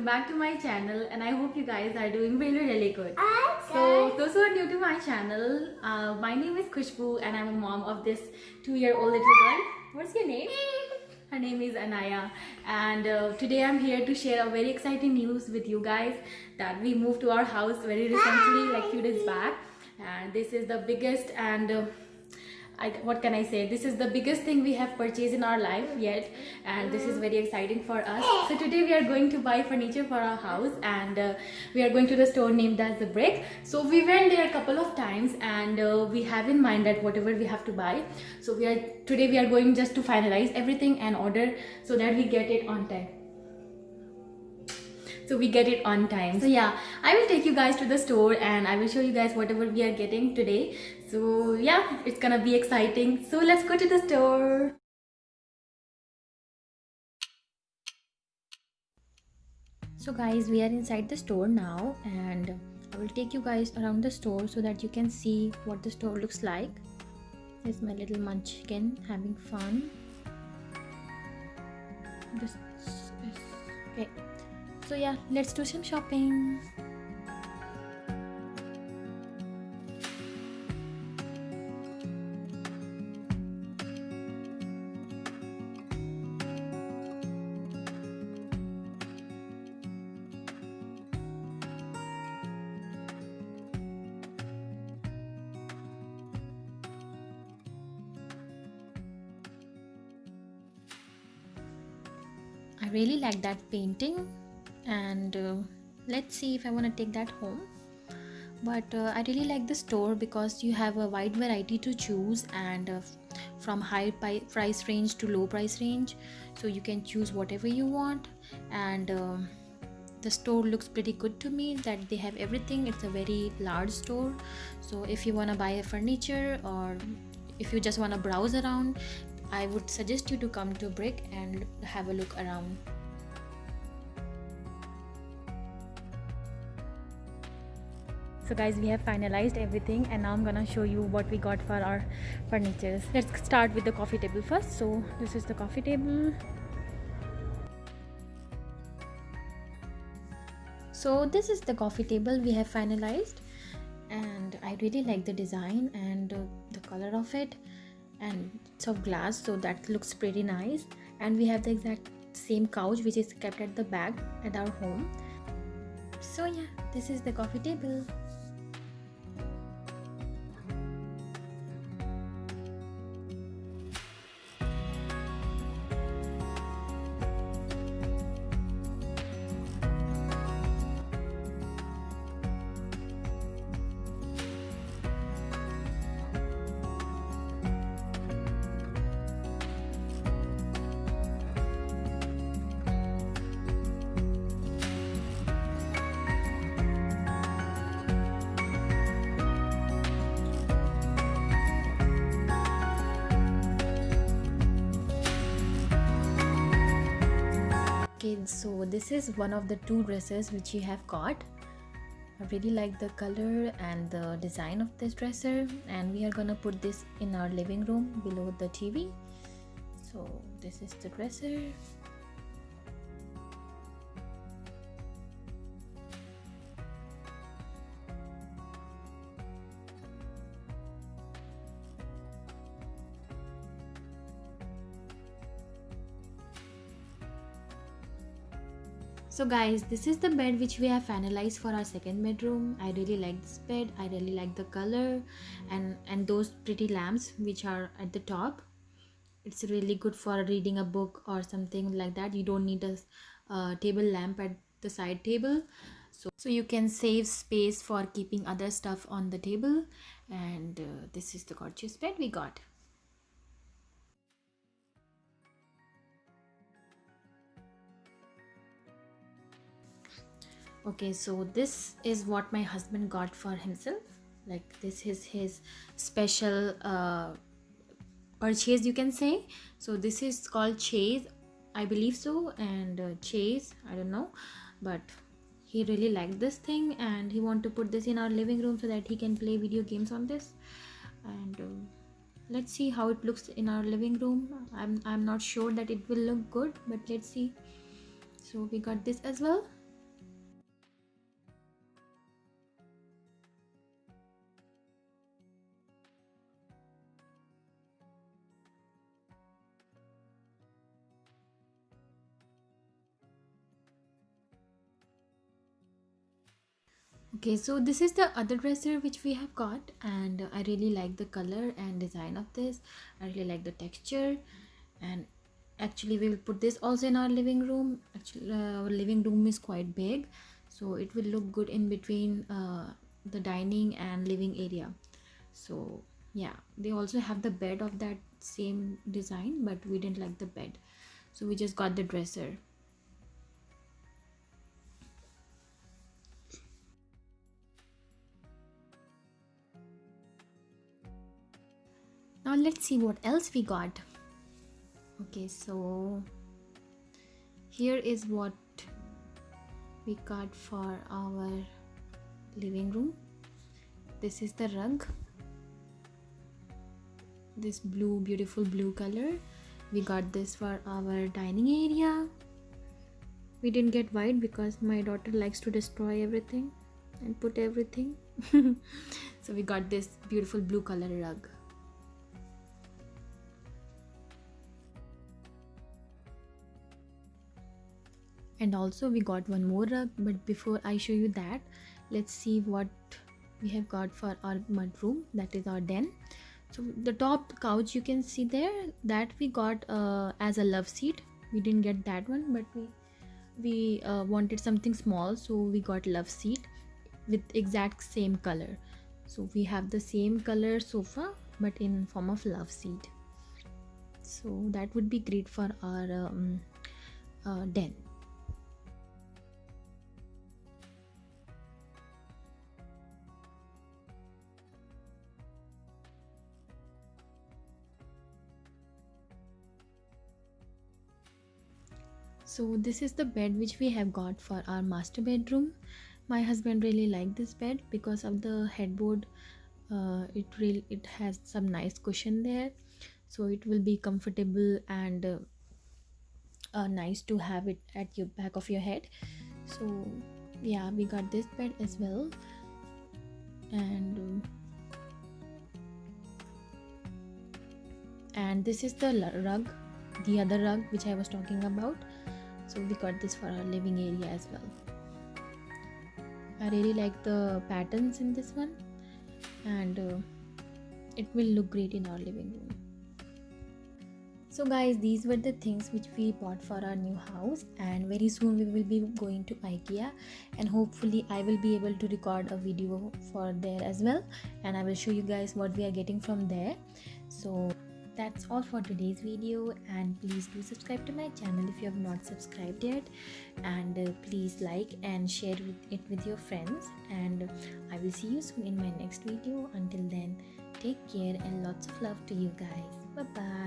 welcome back to my channel, and I hope you guys are doing really good. So those who are new to my channel, my name is Khushbu and I'm a mom of this 2-year-old little girl. What's your name? Her name is Anaya, and today I'm here to share a very exciting news with you guys that we moved to our house very recently, like few days back, and this is the biggest and what can I say, this is the biggest thing we have purchased in our life yet, and this is very exciting for us. So today we are going to buy furniture for our house, and we are going to the store named as The Brick. So we went there a couple of times, and we have in mind that whatever we have to buy, so today we are going just to finalize everything and order so that we get it on time. So yeah, I will take you guys to the store and I will show you guys whatever we are getting today. So yeah, it's gonna be exciting. So let's go to the store. So guys, we are inside the store now, and I will take you guys around the store so that you can see what the store looks like. There's my little munchkin having fun. This is okay. So yeah, let's do some shopping. I really like that painting, and let's see if I want to take that home. But I really like the store because you have a wide variety to choose, and from high price range to low price range, so you can choose whatever you want. And the store looks pretty good to me, that they have everything. It's a very large store, so if you want to buy a furniture or if you just want to browse around, I would suggest you to come to Brick and have a look around. So guys, we have finalized everything, and now I'm gonna show you what we got for our furniture. Let's start with the coffee table first. So this is the coffee table. So this is the coffee table we have finalized, and I really like the design and the color of it, and it's of glass, so that looks pretty nice. And we have the exact same couch which is kept at the back at our home. So yeah, this is the coffee table. Okay, so this is one of the 2 dresses which you have got. I really like the color and the design of this dresser, and we are gonna put this in our living room below the TV. So this is the dresser. So guys, this is the bed which we have finalized for our second bedroom. I really like this bed. I really like the color and those pretty lamps which are at the top. It's really good for reading a book or something like that. You don't need a table lamp at the side table, so you can save space for keeping other stuff on the table. And this is the gorgeous bed we got. Okay, so this is what my husband got for himself. Like, this is his special purchase, you can say. So this is called Chase, I believe so, and Chase, I don't know, but he really liked this thing and he want to put this in our living room so that he can play video games on this. And let's see how it looks in our living room. I'm not sure that it will look good, but let's see. So we got this as well. Okay, so this is the other dresser which we have got, and I really like the color and design of this. I really like the texture, and actually we will put this also in our living room. Actually, our living room is quite big, so it will look good in between the dining and living area. So yeah, they also have the bed of that same design, but we didn't like the bed, so we just got the dresser. Now let's see what else we got. Okay, so here is what we got for our living room. This is the rug, this blue, beautiful blue color. We got this for our dining area. We didn't get white because my daughter likes to destroy everything and put everything. So we got this beautiful blue color rug. And also we got one more rug, but before I show you that, let's see what we have got for our mudroom, that is our den. So the top couch you can see there, that we got as a love seat. We didn't get that one, but we wanted something small, so we got love seat with exact same color. So we have the same color sofa but in form of love seat, so that would be great for our den. So this is the bed which we have got for our master bedroom. My husband really liked this bed because of the headboard. It has some nice cushion there, so it will be comfortable and nice to have it at your back of your head. So yeah, we got this bed as well. And this is the rug, the other rug which I was talking about. So we got this for our living area as well. I really like the patterns in this one, and it will look great in our living room. So guys, these were the things which we bought for our new house, and very soon we will be going to IKEA, and hopefully I will be able to record a video for there as well, and I will show you guys what we are getting from there. So that's all for today's video, and please do subscribe to my channel if you have not subscribed yet, and please like and share it with your friends, and I will see you soon in my next video. Until then, take care and lots of love to you guys. Bye bye.